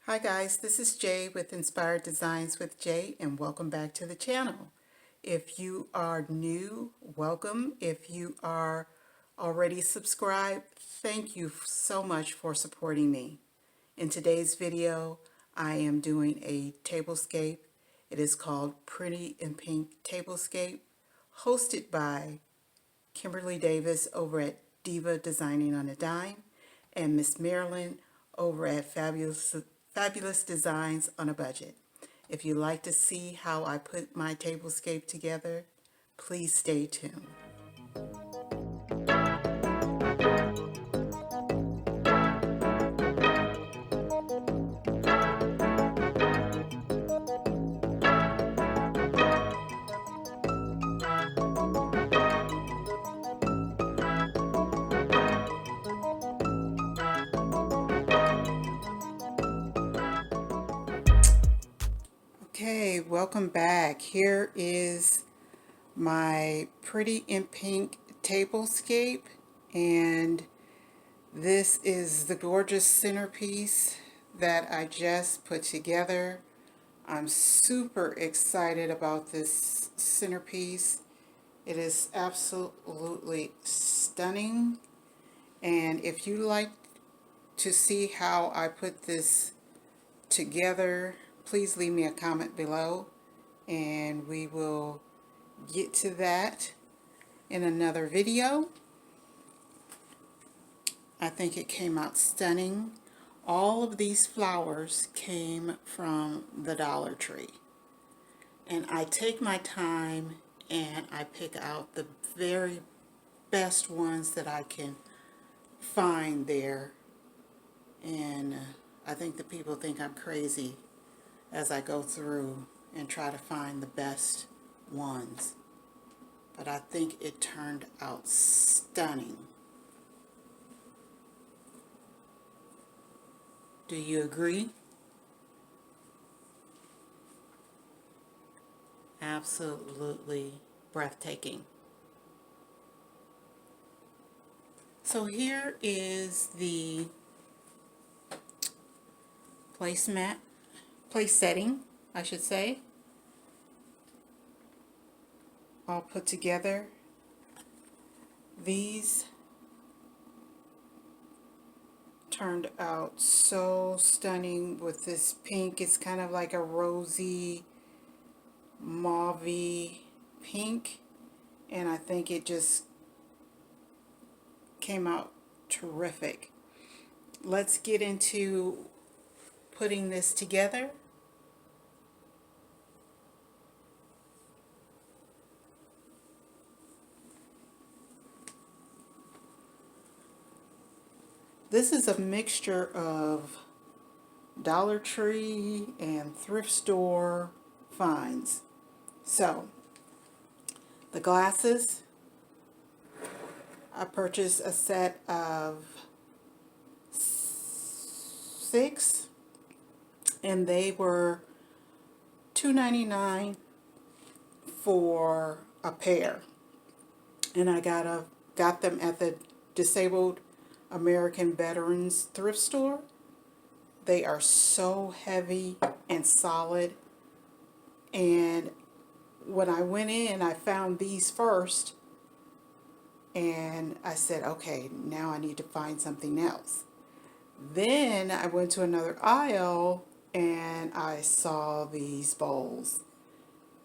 Hi guys, this is Jay with Inspired Designs with Jay, and welcome back to the channel. If you are new, welcome. If you are already subscribed, thank you so much for supporting me. In today's video, I am doing a tablescape. It is called Pretty in Pink Tablescape, hosted by Kimberly Davis over at Diva Designing on a Dime, and Miss Marilyn over at Fabulous Designs on a Budget. If you'd like to see how I put my tablescape together, please stay tuned. Okay, welcome back. Here is my Pretty in Pink tablescape, and this is the gorgeous centerpiece that I just put together. I'm super excited about this centerpiece. It is absolutely stunning, and if you like to see how I put this together, please leave me a comment below and we will get to that in another video. I think it came out stunning. All of these flowers came from the Dollar Tree, and I take my time and I pick out the very best ones that I can find there. And I think the people think I'm crazy as I go through and try to find the best ones, but I think it turned out stunning. Do you agree? Absolutely breathtaking. So here is the placemat, place setting, I should say, all put together. These turned out so stunning with this pink. It's kind of like a rosy mauve pink, and I think it just came out terrific. Let's get into putting this together. This is a mixture of Dollar Tree and thrift store finds. So, the glasses, I purchased a set of 6, and they were $2.99 for a pair. And I got them at the Disabled American Veterans thrift store. They are so heavy and solid, and when I went in, I found these first, and I said, okay, now I need to find something else. Then I went to another aisle and I saw these bowls,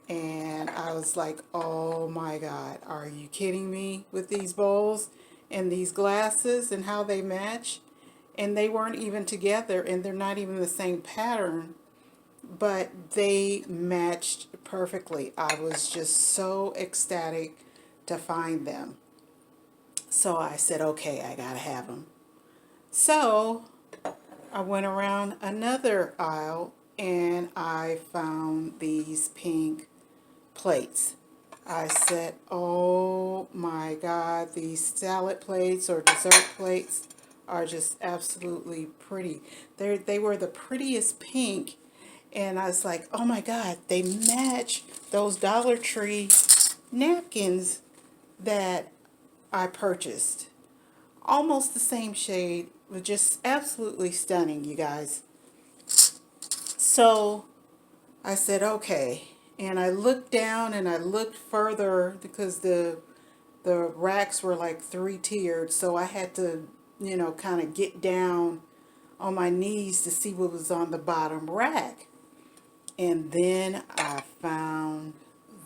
and I was like, oh my God, are you kidding me with these bowls and these glasses and how they match? And they weren't even together, and they're not even the same pattern, but they matched perfectly. I was just so ecstatic to find them. So I said, okay, I gotta have them. So I went around another aisle and I found these pink plates. I said, oh my God, these salad plates or dessert plates are just absolutely pretty. They were the prettiest pink, and I was like, oh my God, they match those Dollar Tree napkins that I purchased. Almost the same shade, but just absolutely stunning, you guys. So I said, okay. And I looked down and I looked further because the racks were like 3-tiered. So I had to, kind of get down on my knees to see what was on the bottom rack. And then I found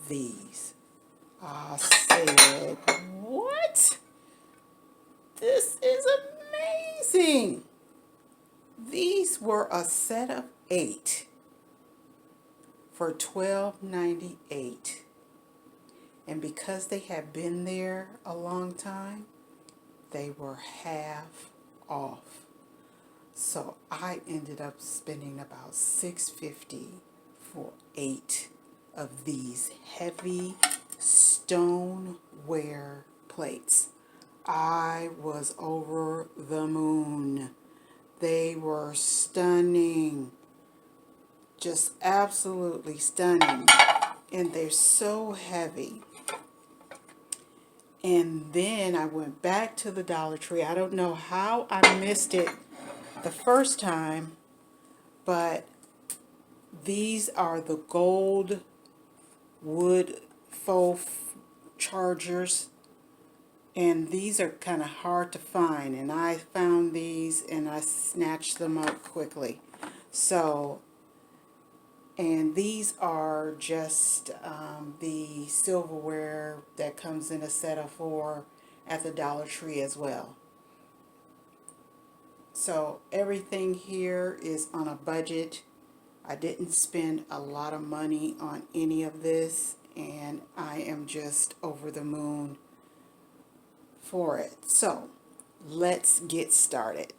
these. I said, what? This is amazing. These were a set of 8 for $12.98. And because they had been there a long time, they were half off. So I ended up spending about $6.50 for 8 of these heavy stoneware plates. I was over the moon. They were stunning. Just absolutely stunning. And they're so heavy. And then I went back to the Dollar Tree. I don't know how I missed it the first time, but these are the gold wood faux chargers. And these are kind of hard to find. And I found these and I snatched them up quickly. So, and these are just the silverware that comes in a set of 4 at the Dollar Tree as well. So everything here is on a budget. I didn't spend a lot of money on any of this, and I am just over the moon for it. So let's get started.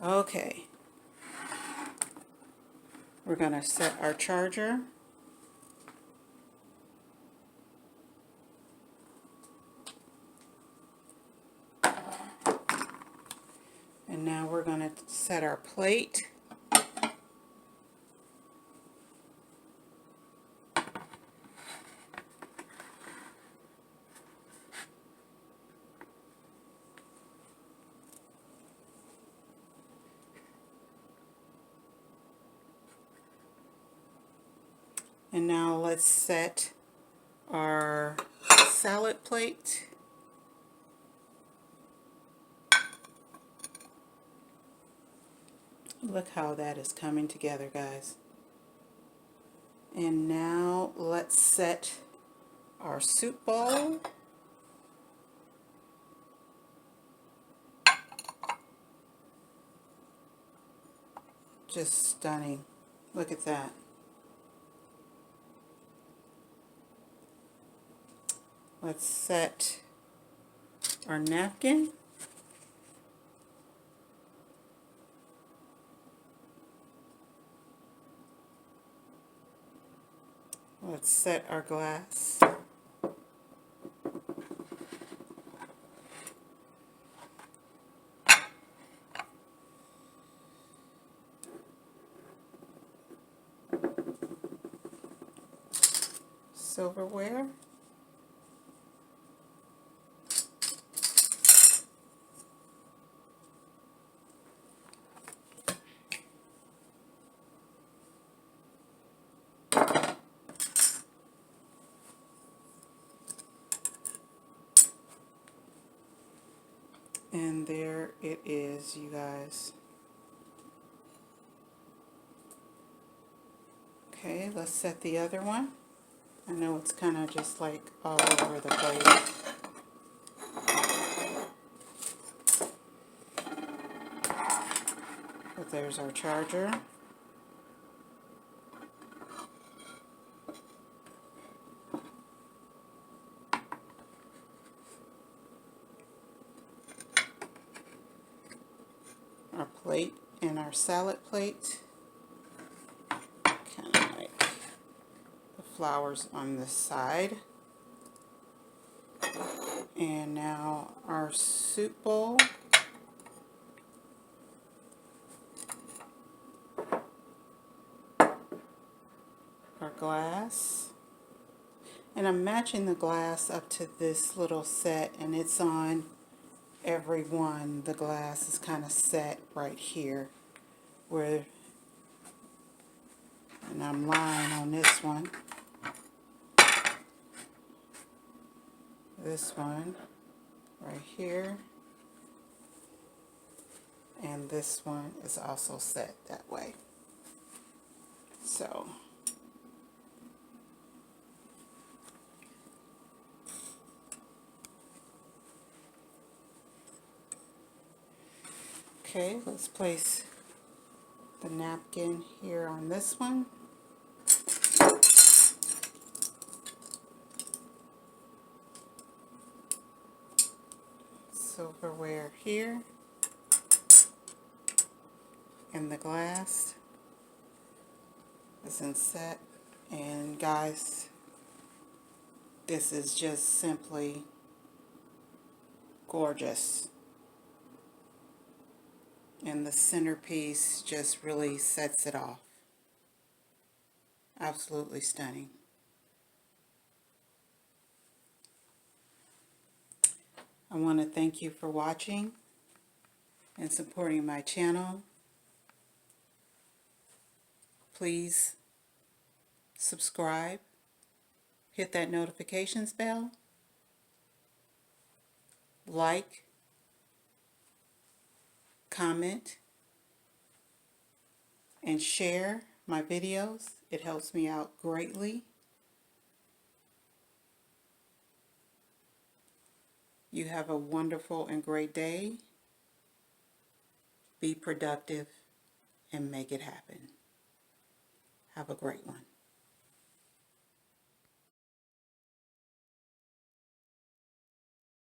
Okay, we're going to set our charger. And now we're going to set our plate. And now let's set our salad plate. Look how that is coming together, guys. And now let's set our soup bowl. Just stunning. Look at that. Let's set our napkin. Let's set our glass. Silverware. And there it is, you guys. Okay, let's set the other one. I know it's kind of just like all over the place. But there's our charger. Our plate and our salad plate. Kind of like the flowers on this side. And now our soup bowl. Our glass. And I'm matching the glass up to this little set, and it's on every one. The glass is kind of set right here where, and I'm lying on this one right here, and this one is also set that way. So okay, let's place the napkin here on this one. Silverware here. And the glass is in set. And guys, this is just simply gorgeous. And the centerpiece just really sets it off. Absolutely stunning. I want to thank you for watching and supporting my channel. Please subscribe, hit that notifications bell, like, comment, and share my videos. It helps me out greatly. You have a wonderful and great day. Be productive and make it happen. Have a great one.